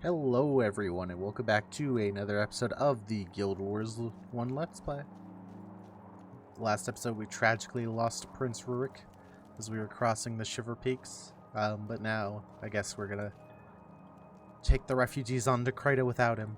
Hello everyone and welcome back to another episode of the Guild Wars 1 Let's Play. Last episode we tragically lost Prince Rurik as we were crossing the Shiver Peaks, but now I guess we're gonna take the refugees on to Kryta without him.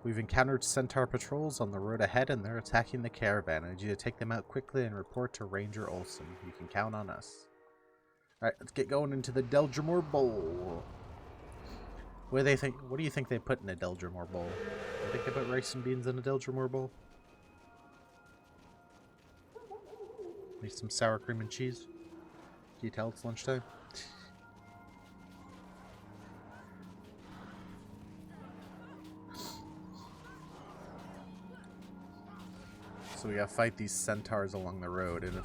We've encountered centaur patrols on the road ahead and they're attacking the caravan. I need you to take them out quickly and report to Ranger Olsen. You can count on us. Alright, let's get going into the Deldrimor Bowl. What do you think they put in a Deldrimor bowl? I think they put rice and beans in a Deldrimor bowl. Maybe some sour cream and cheese. Can you tell it's lunchtime? So we gotta fight these centaurs along the road, and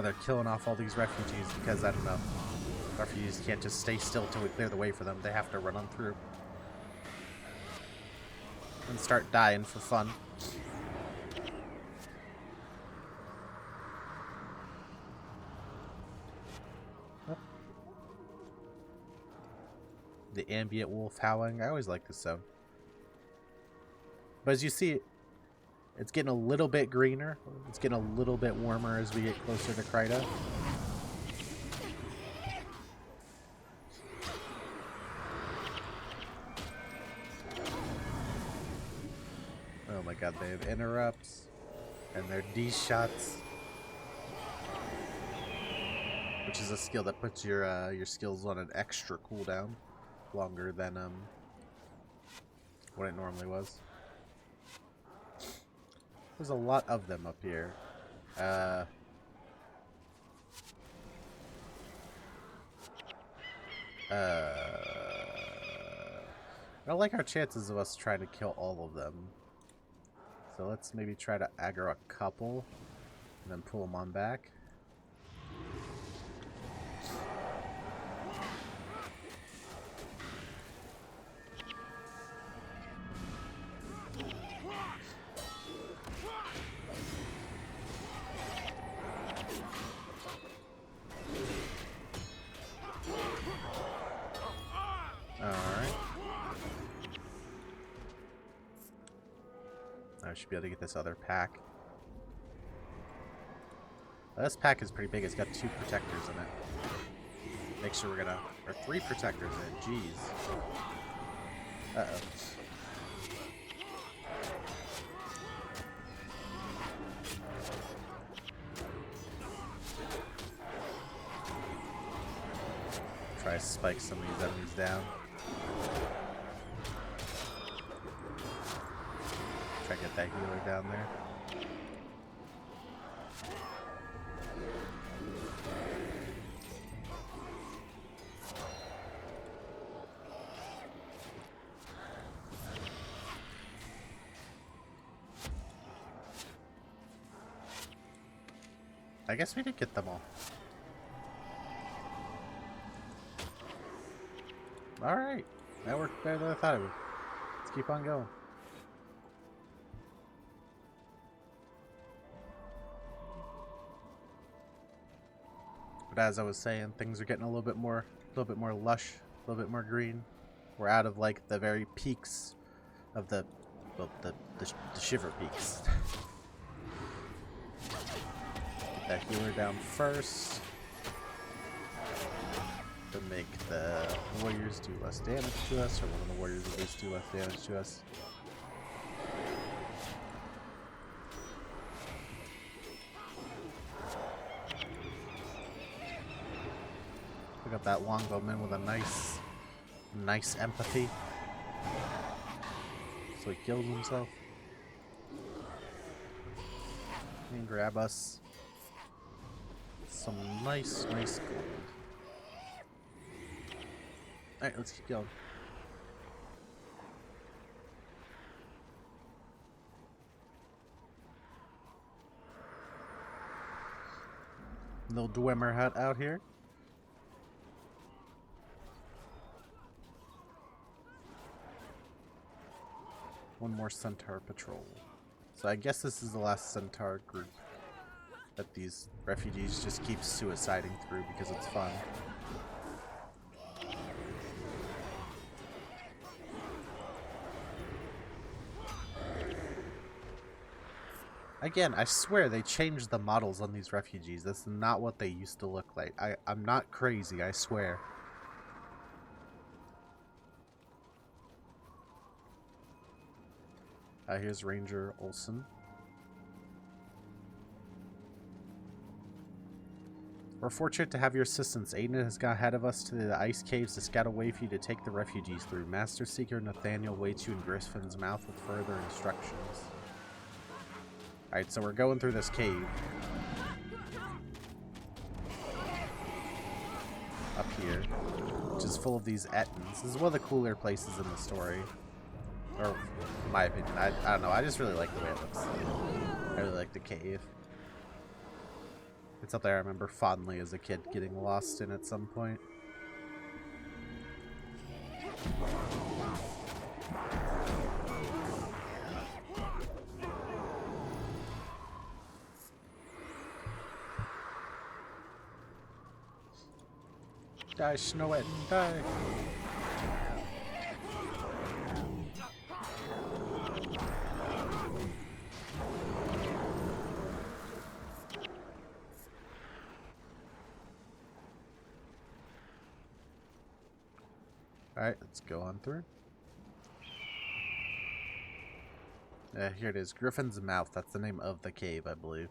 they're killing off all these refugees because, I don't know, refugees can't just stay still till we clear the way for them. They have to run on through and start dying for fun. Oh. The ambient wolf howling. I always like this sound. But as you see, it's getting a little bit greener. It's getting a little bit warmer as we get closer to Kryta. Oh my god, they have interrupts, and they're D-shots, which is a skill that puts your skills on an extra cooldown, longer than what it normally was. There's a lot of them up here. I don't like our chances of us trying to kill all of them. So let's maybe try to aggro a couple and then pull them on back. I should be able to get this other pack. This pack is pretty big. It's got 2 protectors in it. Make sure we're gonna... or 3 protectors in it. Jeez. Uh-oh. Try to spike some of these enemies down. Try to get that healer down there. I guess we did get them all. Alright. That worked better than I thought it would. Let's keep on going. But as I was saying, things are getting a little bit more lush, a little bit more green. We're out of like the very peaks of the Shiver Peaks. Get that healer down first to make the warriors do less damage to us, or one of the warriors at least do less damage to us. Pick up that longbowman with a nice empathy. So he kills himself. And grab us some nice gold. Alright, let's keep going. Little Dwemer hut out here. One more centaur patrol. So I guess this is the last centaur group that these refugees just keep suiciding through because it's fun. Again, I swear they changed the models on these refugees. That's not what they used to look like. I'm not crazy, I swear. Here's Ranger Olson. We're fortunate to have your assistance. Aiden has gone ahead of us to the ice caves to scout a way for you to take the refugees through. Master Seeker Nathaniel waits you in Griffin's mouth with further instructions. Alright, so we're going through this cave. Up here. Which is full of these Ettins. This is one of the cooler places in the story. Or, in my opinion. I don't know. I just really like the way it looks. I really like the cave. It's up there I remember fondly as a kid getting lost in at some point. Die, Snow Etten, die! Alright, let's go on through. Here it is. Griffin's Mouth. That's the name of the cave, I believe.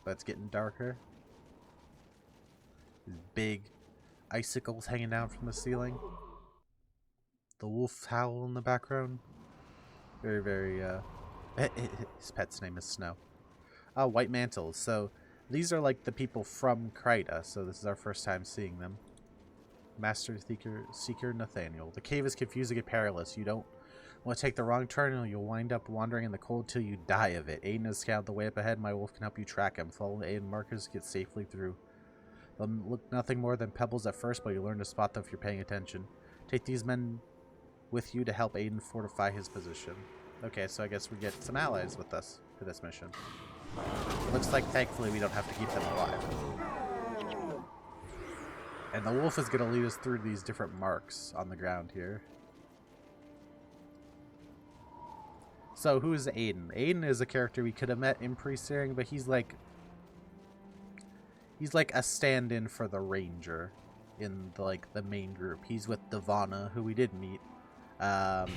But it's getting darker. These big icicles hanging down from the ceiling. The wolf howl in the background. Very, very, his pet's name is Snow. White mantles. So, these are like the people from Kryta, so this is our first time seeing them. Master Seeker Nathaniel. The cave is confusing and perilous. You don't want to take the wrong turn or you'll wind up wandering in the cold till you die of it. Aiden has scouted the way up ahead. My wolf can help you track him. Follow the Aiden markers to get safely through. They'll look nothing more than pebbles at first, but you learn to spot them if you're paying attention. Take these men with you to help Aiden fortify his position. Okay, so I guess we get some allies with us for this mission. Looks like thankfully we don't have to keep them alive. And the wolf is going to lead us through these different marks on the ground here. So, who is Aiden? Aiden is a character we could have met in pre-searing, but he's like a stand-in for the ranger in the main group. He's with Devana, who we did meet. And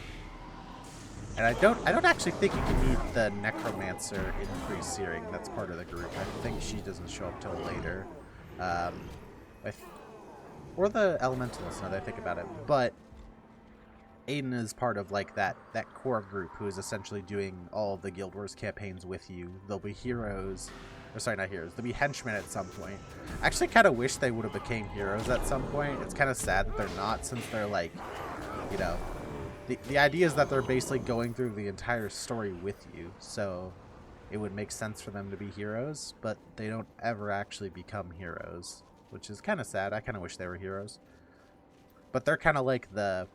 I don't actually think you can meet the necromancer in pre-searing. That's part of the group. I think she doesn't show up till later. Or the elementalist, now that I think about it. But Aiden is part of that core group who is essentially doing all of the Guild Wars campaigns with you. There'll be heroes, or sorry, not heroes. There'll be henchmen at some point. I actually kind of wish they would have became heroes at some point. It's kind of sad that they're not, since they're you know, the idea is that they're basically going through the entire story with you. So it would make sense for them to be heroes, but they don't ever actually become heroes, which is kind of sad. I kind of wish they were heroes. But they're kind of like the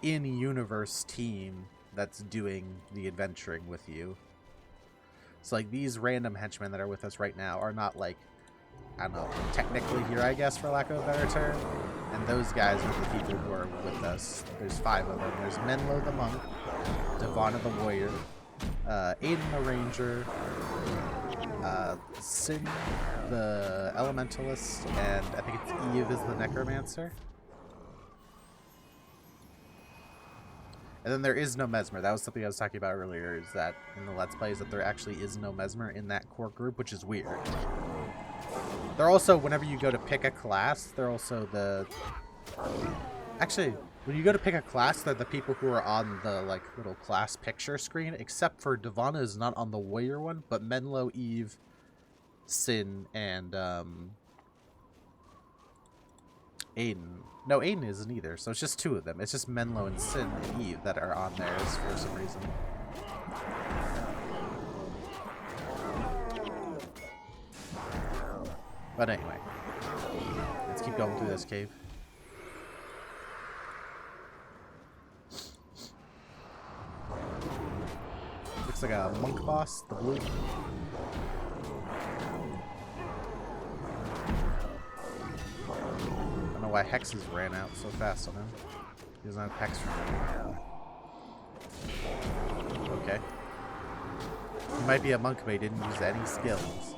in-universe team that's doing the adventuring with you. So these random henchmen that are with us right now are not I don't know, technically here, I guess, for lack of a better term. And those guys are the people who are with us. There's 5 of them. There's Menlo the monk, Devana the warrior, Aiden the ranger, Sin the elementalist, and I think it's Eve is the necromancer. And then there is no Mesmer. That was something I was talking about earlier, is that in the Let's Play, is that there actually is no Mesmer in that core group, which is weird. They're also, whenever you go to pick a class, they're also the... Actually, when you go to pick a class, they're the people who are on the, little class picture screen, except for Devana is not on the warrior one, but Menlo, Eve, Sin, and, Aiden. No, Aiden isn't either, so it's just 2 of them. It's just Menlo and Sin and Eve that are on there for some reason. But anyway, let's keep going through this cave. Looks like a monk boss, the blue. I don't know why hexes ran out so fast on him. He doesn't have hex from him. Okay. He might be a monk, but he didn't use any skills.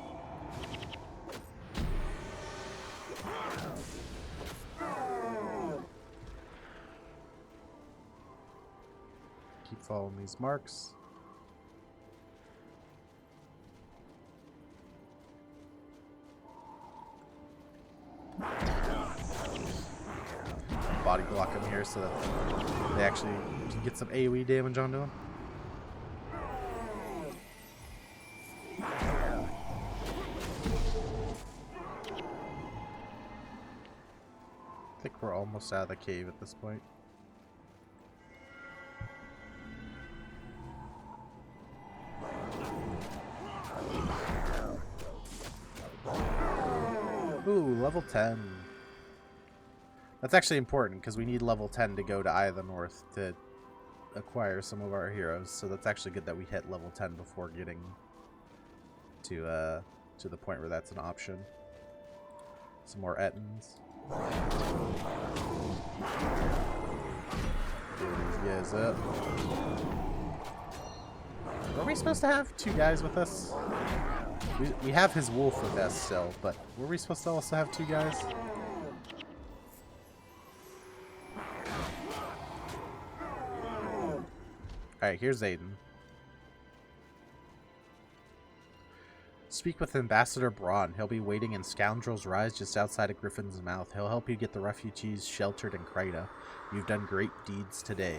Keep following these marks. Body block him here so that they actually can get some AoE damage onto him. I think we're almost out of the cave at this point. Ooh, level 10. That's actually important because we need level 10 to go to Eye of the North to acquire some of our heroes. So that's actually good that we hit level 10 before getting to the point where that's an option. Some more Ettins. Get these guys up. Were we supposed to have 2 guys with us? We have his wolf with us still, but were we supposed to also have 2 guys? Alright, here's Aiden. Speak with Ambassador Braun. He'll be waiting in Scoundrel's Rise just outside of Griffin's Mouth. He'll help you get the refugees sheltered in Kryta. You've done great deeds today.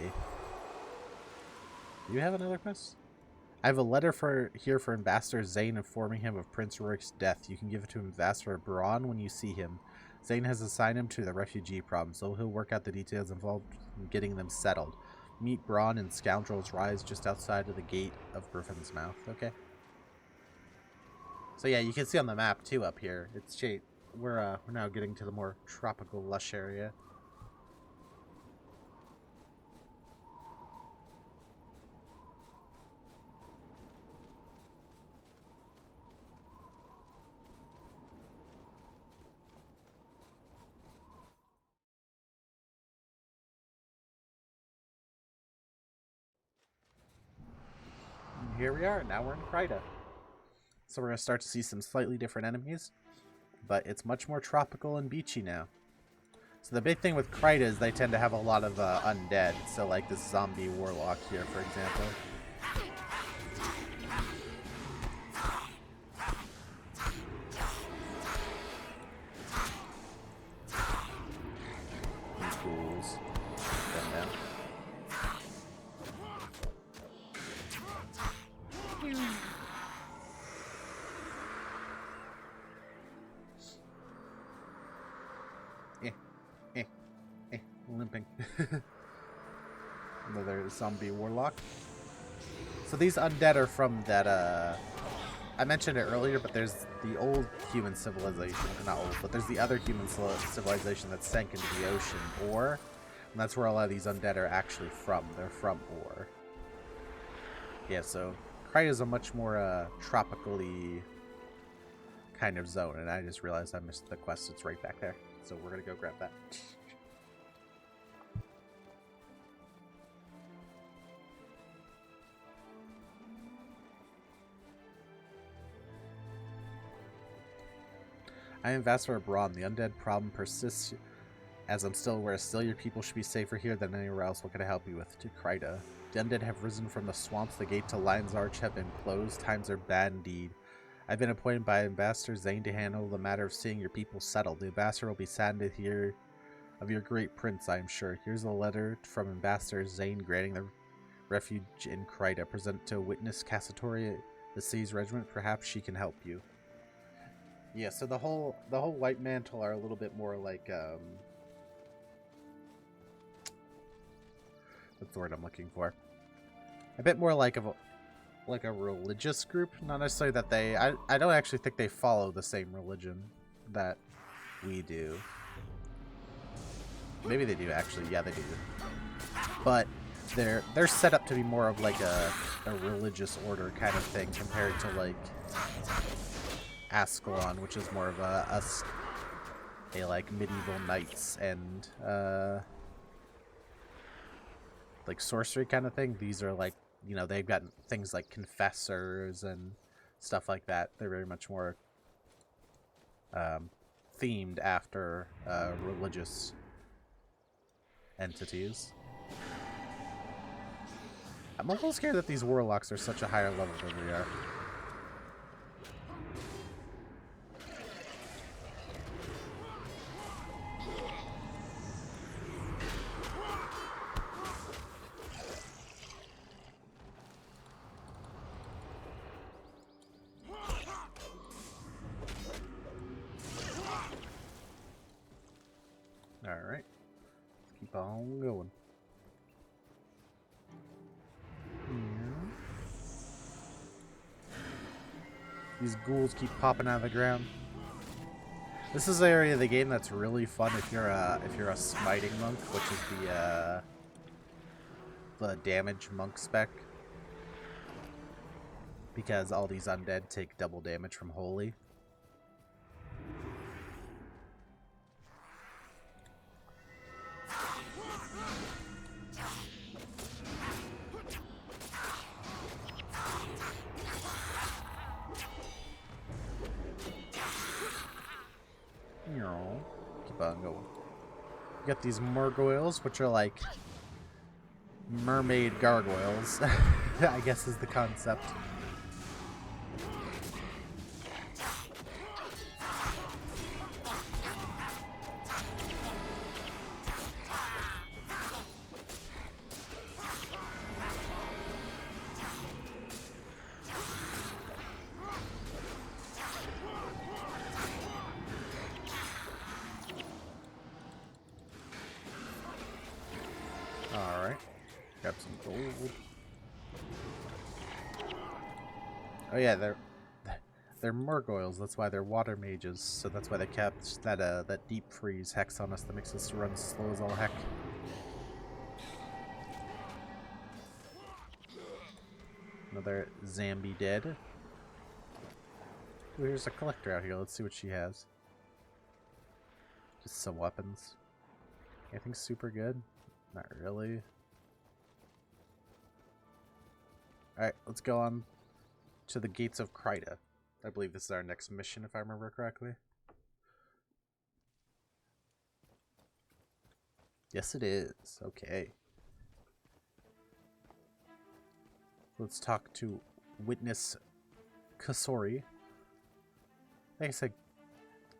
Do you have another quest? I have a letter here for Ambassador Zane informing him of Prince Rurik's death. You can give it to Ambassador Braun when you see him. Zane has assigned him to the refugee problem, so he'll work out the details involved in getting them settled. Meet Braun in Scoundrel's Rise just outside of the gate of Griffin's Mouth. Okay. So yeah, you can see on the map too up here. It's shade. We're now getting to the more tropical, lush area. Here we are, now we're in Kryta. So we're going to start to see some slightly different enemies, but it's much more tropical and beachy now. So the big thing with Kryta is they tend to have a lot of undead, so like this zombie warlock here, for example. These ghouls. Them now. Limping. Another zombie warlock. So these undead are from that, I mentioned it earlier, but there's the old human civilization, not old, but there's the other human civilization that sank into the ocean, Ore, and that's where a lot of these undead are actually from. They're from Ore. Yeah, so Kryta is a much more tropically kind of zone, and I just realized I missed the quest. It's right back there, so we're gonna go grab that. I am Ambassador Braun. The undead problem persists as I'm still aware. Still, your people should be safer here than anywhere else. What can I help you with? To Kryta. The undead have risen from the swamps. The gate to Lion's Arch have been closed. Times are bad indeed. I've been appointed by Ambassador Zane to handle the matter of seeing your people settled. The ambassador will be saddened to hear of your great prince, I am sure. Here's a letter from Ambassador Zane granting the refuge in Kryta. Present to witness Cassatori, the city's regiment. Perhaps she can help you. Yeah, so the whole White Mantle are a little bit more like what's the word I'm looking for? A bit more like a religious group. Not necessarily that they I don't actually think they follow the same religion that we do. Maybe they do actually. Yeah, they do. But they're set up to be more of like a religious order kind of thing compared to like Ascalon, which is more of a like medieval knights and like sorcery kind of thing. These are like you know, they've got things like confessors and stuff like that. They're very much more themed after religious entities. I'm a little scared that these warlocks are such a higher level than we are. Alright. Keep on going. These ghouls keep popping out of the ground. This is the area of the game that's really fun if you're a smiting monk, which is the damage monk spec, because all these undead take double damage from holy. Keep on going. You got these gargoyles, which are like mermaid gargoyles, I guess is the concept. Alright. Grab some gold. Oh yeah, they're gargoyles, that's why they're water mages, so that's why they kept that deep freeze hex on us that makes us run slow as all heck. Another zombie dead. Ooh, here's a collector out here, let's see what she has. Just some weapons. Anything super good? Not really. Alright, let's go on to the gates of Kryta. I believe this is our next mission, if I remember correctly. Yes, it is. Okay. Let's talk to Witness Kasori. I think I said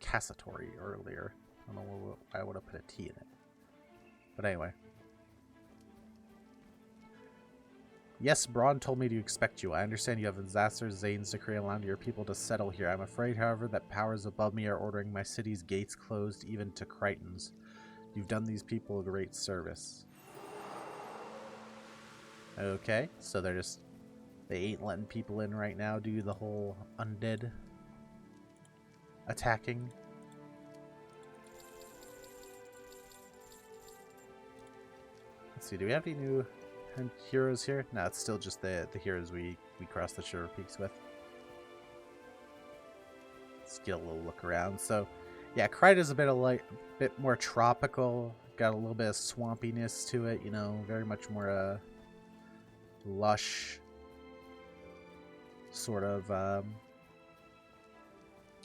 Kassatori earlier. I don't know why I would have put a T in it. But anyway. Yes, Braun told me to expect you. I understand you have Zasser Zane's decree allowing your people to settle here. I'm afraid, however, that powers above me are ordering my city's gates closed even to Krytans. You've done these people a great service. Okay, so they ain't letting people in right now due to the whole undead attacking. Let's see, do we have any new heroes here? No, it's still just the heroes we crossed the Shiver Peaks with. Let's get a little look around. So, yeah, Kryta's a bit more tropical. Got a little bit of swampiness to it, you know, very much more lush sort of. I'm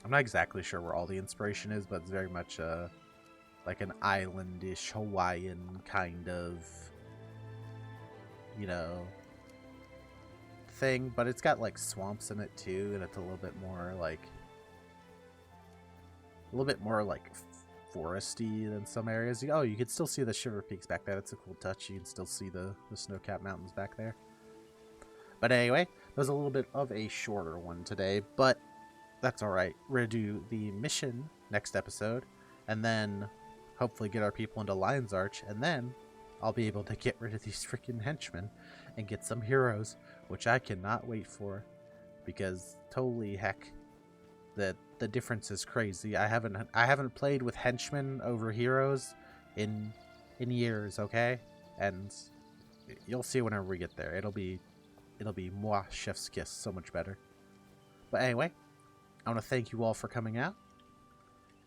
not exactly sure where all the inspiration is, but it's very much like an islandish Hawaiian kind of, you know, thing, but it's got like swamps in it too, and it's a little bit more like foresty than some areas. Oh, you can still see the Shiver Peaks back there. That's a cool touch. You can still see the snow-capped mountains back there. But anyway, that was a little bit of a shorter one today, but that's alright. We're gonna do the mission next episode, and then hopefully get our people into Lion's Arch, and then I'll be able to get rid of these freaking henchmen and get some heroes, which I cannot wait for, because totally heck, the difference is crazy. I haven't played with henchmen over heroes in years, okay? And you'll see whenever we get there. It'll be moi chef's kiss, so much better. But anyway, I want to thank you all for coming out,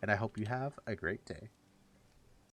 and I hope you have a great day.